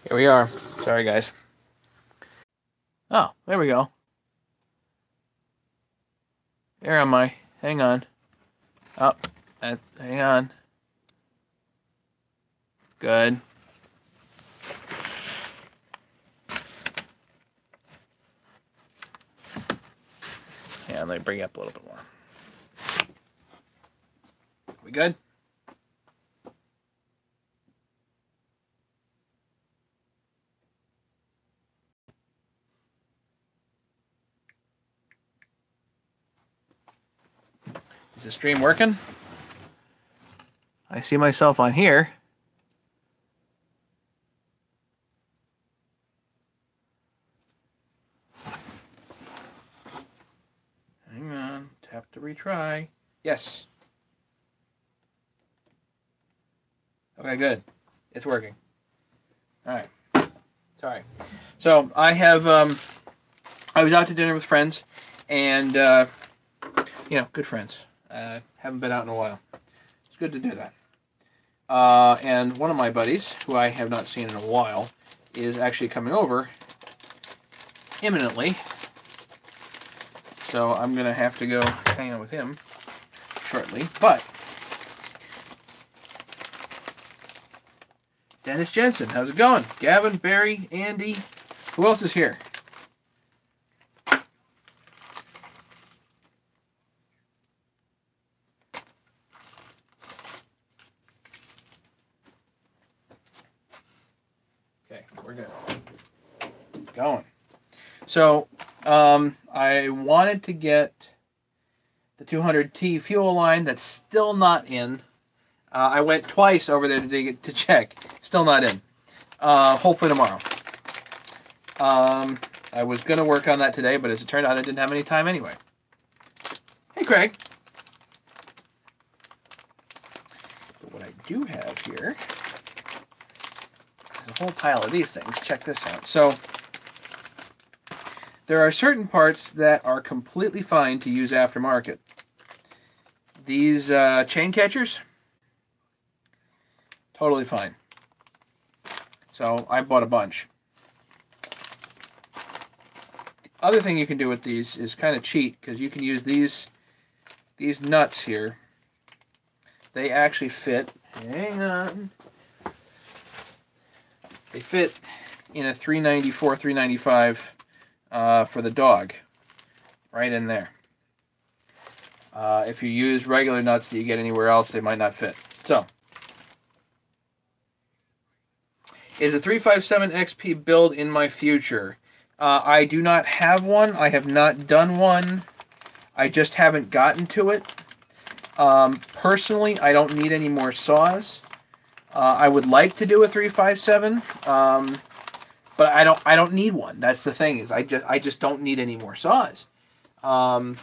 Here we are. Sorry, guys. Oh, there we go. Where am I? Hang on. Oh, hang on. Good. Yeah, let me bring it up a little bit more. We good? Is the stream working? I see myself on here. Hang on. Tap to retry. Yes. Okay, good. It's working. All right. Sorry. So I have, I was out to dinner with friends, and, good friends. Haven't been out in a while. It's good to do that. And one of my buddies, who I have not seen in a while, is actually coming over imminently. So I'm going to have to go hang out with him shortly. But Dennis Jensen, how's it going? Gavin, Barry, Andy. Who else is here? Okay, we're good. Going. So, I wanted to get the 200T fuel line that's still not in. I went twice over there to check. Still not in. Hopefully tomorrow. I was going to work on that today, but as it turned out, I didn't have any time anyway. Hey, Craig. But what I do have here is a whole pile of these things. Check this out. So, there are certain parts that are completely fine to use aftermarket. These chain catchers, totally fine. So I bought a bunch. The other thing you can do with these is kind of cheat, because you can use these nuts here. They actually fit. Hang on. They fit in a 394, 395 for the dog, right in there. If you use regular nuts that you get anywhere else, they might not fit. So, is a 357 XP build in my future? I do not have one. I have not done one. I just haven't gotten to it. Personally, I don't need any more saws. I would like to do a 357. But I don't need one. That's the thing, is I just don't need any more saws. And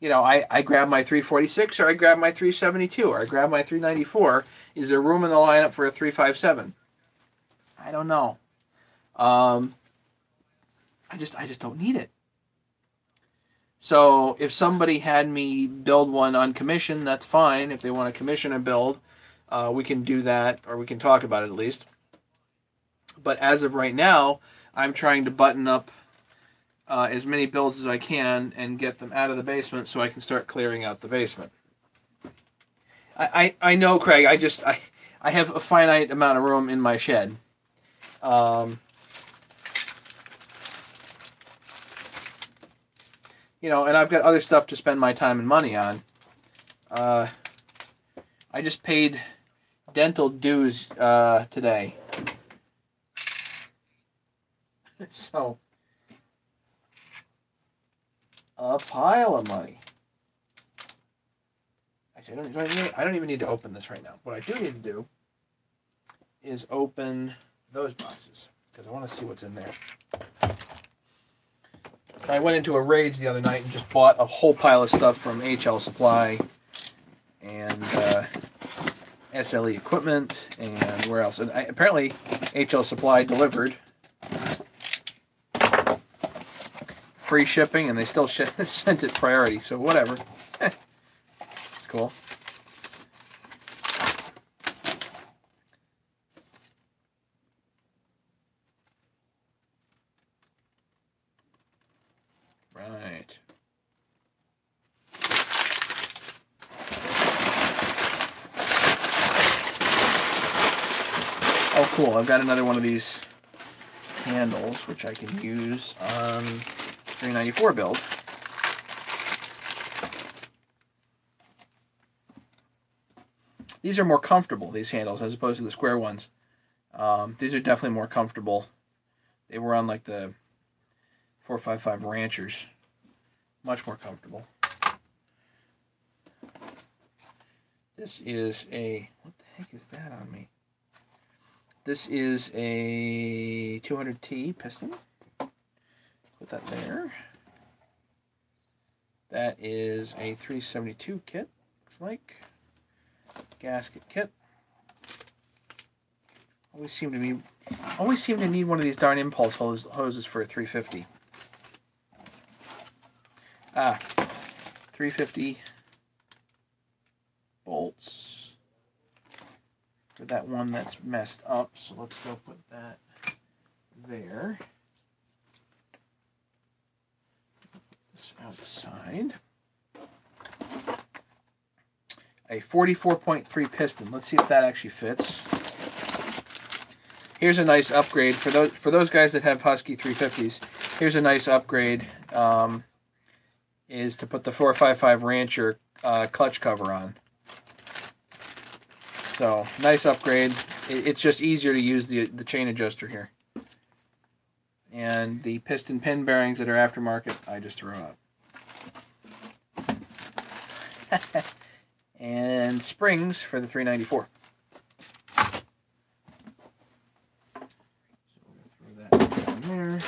you know, I grab my 346 or I grab my 372 or I grab my 394. Is there room in the lineup for a 357? I don't know. I just don't need it. So if somebody had me build one on commission, that's fine. If they want to commission a build, we can do that, or we can talk about it at least. But as of right now, I'm trying to button up as many builds as I can and get them out of the basement so I can start clearing out the basement. I know, Craig, I have a finite amount of room in my shed. You know, and I've got other stuff to spend my time and money on. I just paid dental dues today. So, a pile of money. Actually, I don't even need to open this right now. What I do need to do is open those boxes, because I want to see what's in there. I went into a rage the other night and just bought a whole pile of stuff from HL Supply and SLE Equipment and where else. And apparently HL Supply delivered free shipping, and they still sent it priority, so whatever. It's cool. Right. Oh, cool. I've got another one of these handles, which I can use on 394 build. These are more comfortable, these handles, as opposed to the square ones. These are definitely more comfortable. They were on like the 455 Ranchers. Much more comfortable. This is a... What the heck is that on me? This is a 200T piston. Put that there. That is a 372 kit, looks like. Gasket kit. Always seem to need one of these darn impulse hoses for a 350. 350 bolts for that one that's messed up. So let's go put that there. Put this outside. A 44.3 piston. Let's see if that actually fits. Here's a nice upgrade for those guys that have Husky 350s. Here's a nice upgrade. Is to put the 455 Rancher clutch cover on. So nice upgrade. It's just easier to use the chain adjuster here. And the piston pin bearings that are aftermarket, I just throw out. And springs for the 394. So we'll throw that down there.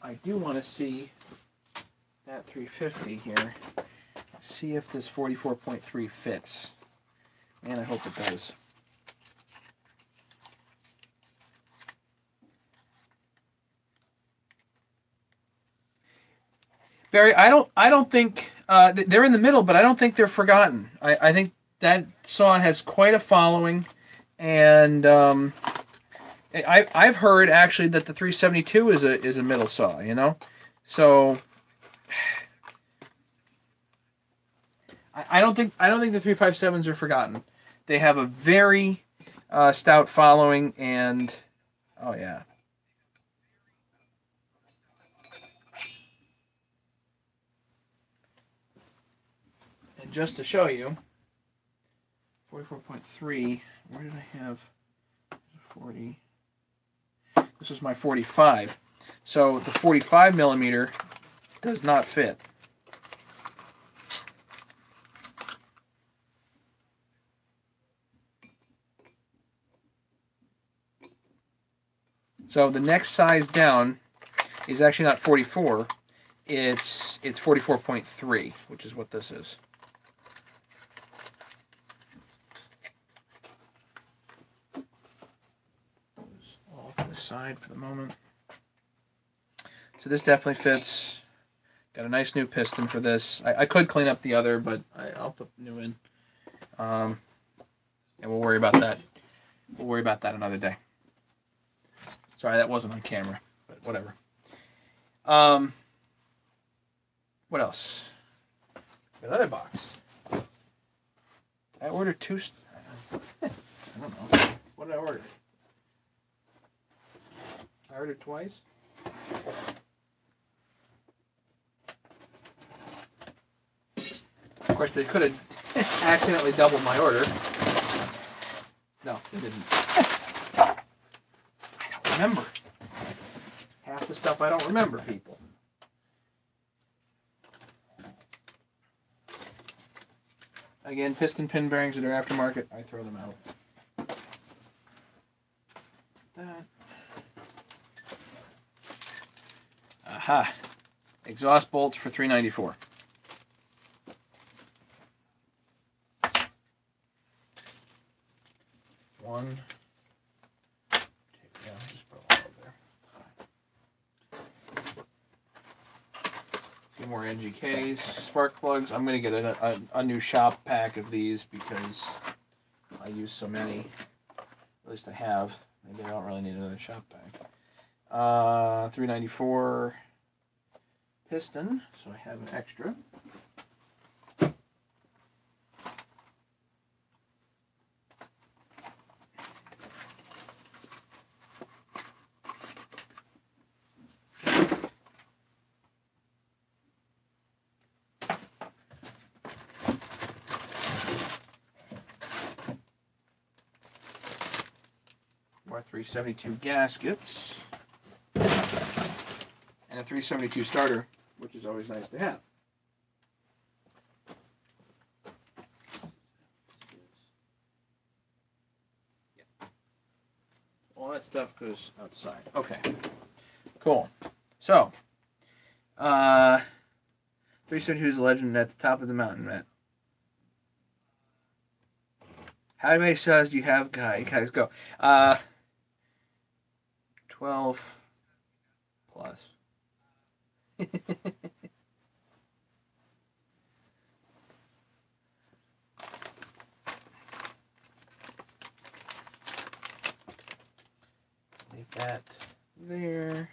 I do want to see that 350 here. See if this 44.3 fits. And I hope it does. Barry, I don't think they're in the middle, but I don't think they're forgotten. I think that saw has quite a following, and I've heard actually that the 372 is a middle saw. You know, so I don't think the 357s are forgotten. They have a very stout following, and oh yeah. And just to show you, 44.3, where did I have 40? This is my 45. So the 45 millimeter does not fit. So the next size down is actually not 44. It's 44.3, which is what this is. Off to the side for the moment. So this definitely fits. Got a nice new piston for this. I could clean up the other, but I'll put the new in. And we'll worry about that. We'll worry about that another day. Sorry, that wasn't on camera, but whatever. What else? Another box. Did I order two? I don't know. What did I order? I ordered twice. Of course, they could have accidentally doubled my order. No, they didn't. I don't remember. Half the stuff I don't remember, people. Again, piston pin bearings that are aftermarket, I throw them out. That. Aha. Exhaust bolts for 394. One. Yeah, just put one over there. That's fine. few more NGKs, spark plugs. I'm going to get a new shop pack of these because I use so many. At least I have. Maybe I don't really need another shop pack. 394 piston, so I have an extra. More 372 gaskets. And a 372 starter, which is always nice to have. Yeah. All that stuff goes outside. Okay. Cool. So, 372 is a legend at the top of the mountain, Matt. How many saws do you have, guys? Go. 12 plus. Leave that there.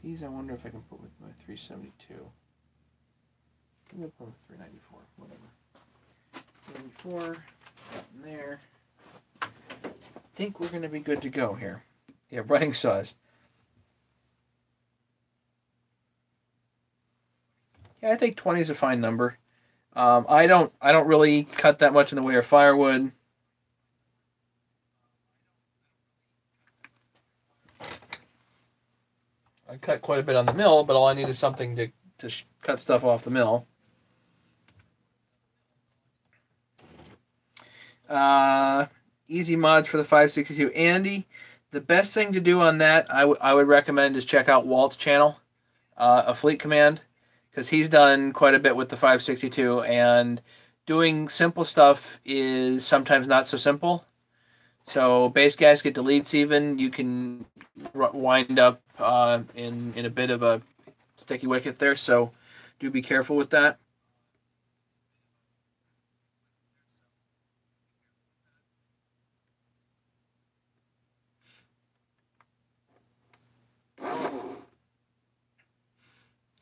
These I wonder if I can put with my 372. Maybe I'll put with 394, whatever. 394, that in there. I think we're going to be good to go here. Yeah, running saws. Yeah, I think 20 is a fine number. I don't really cut that much in the way of firewood. I cut quite a bit on the mill, but all I need is something to cut stuff off the mill. Easy mods for the 562. Andy, the best thing to do on that, I would recommend is check out Walt's channel, A Fleet Command, because he's done quite a bit with the 562, and doing simple stuff is sometimes not so simple. So base gasket deletes even, you can wind up in a bit of a sticky wicket there, so do be careful with that.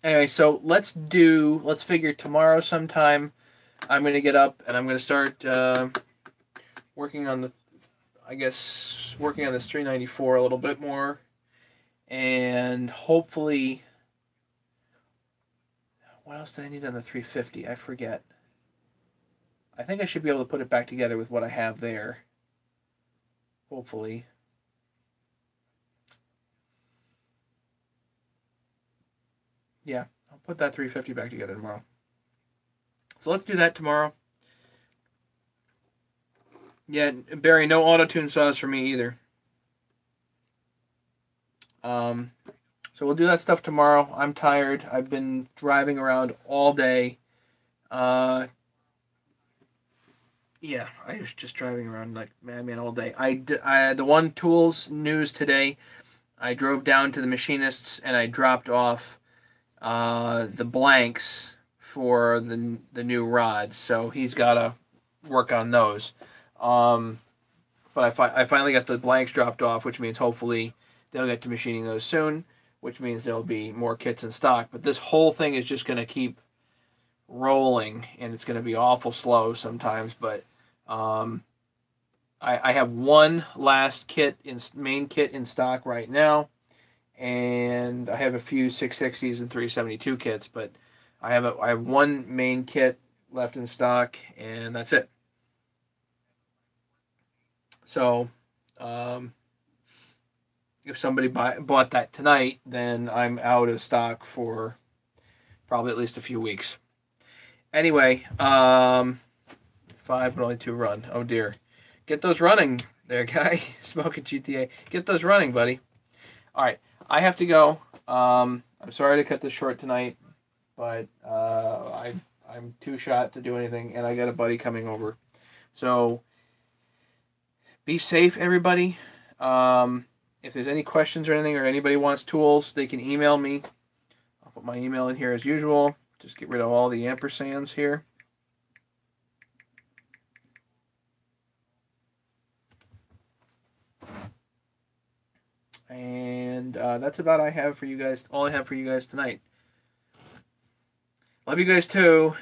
Anyway, so let's figure tomorrow sometime I'm going to get up and I'm going to start working on this 394 a little bit more, and hopefully, what else did I need on the 350? I forget. I think I should be able to put it back together with what I have there. Hopefully. Yeah, I'll put that 350 back together tomorrow. So let's do that tomorrow. Yeah, Barry, no auto-tune saws for me either. So we'll do that stuff tomorrow. I'm tired. I've been driving around all day. Yeah, I was just driving around like madman all day. The One Tools news today, I drove down to the machinists and I dropped off the blanks for the new rods. So he's got to work on those. But I finally got the blanks dropped off, which means hopefully they'll get to machining those soon, which means there'll be more kits in stock. But this whole thing is just going to keep rolling, and it's going to be awful slow sometimes. But I have one last main kit in stock right now, and I have a few 660s and 372 kits, but I have one main kit left in stock, and that's it. So, if somebody bought that tonight, then I'm out of stock for probably at least a few weeks. Anyway, 5 but only 2 run. Oh dear. Get those running there, guy. Smoking GTA. Get those running, buddy. All right, I have to go. I'm sorry to cut this short tonight, but I'm too shot to do anything, and I got a buddy coming over. So be safe, everybody. if there's any questions or anything, or anybody wants tools, they can email me. I'll put my email in here as usual. Just get rid of all the ampersands here. And that's about all I have for you guys tonight. Love you guys too.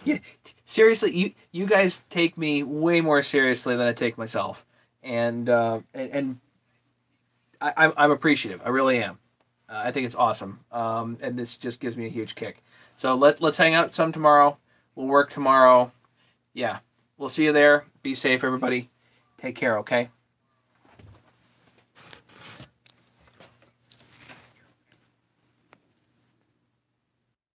Yeah, seriously, you guys take me way more seriously than I take myself, and I'm appreciative. I really am. I think it's awesome, and this just gives me a huge kick. So let's hang out some tomorrow. We'll work tomorrow. Yeah, we'll see you there. Be safe, everybody. Take care. Okay.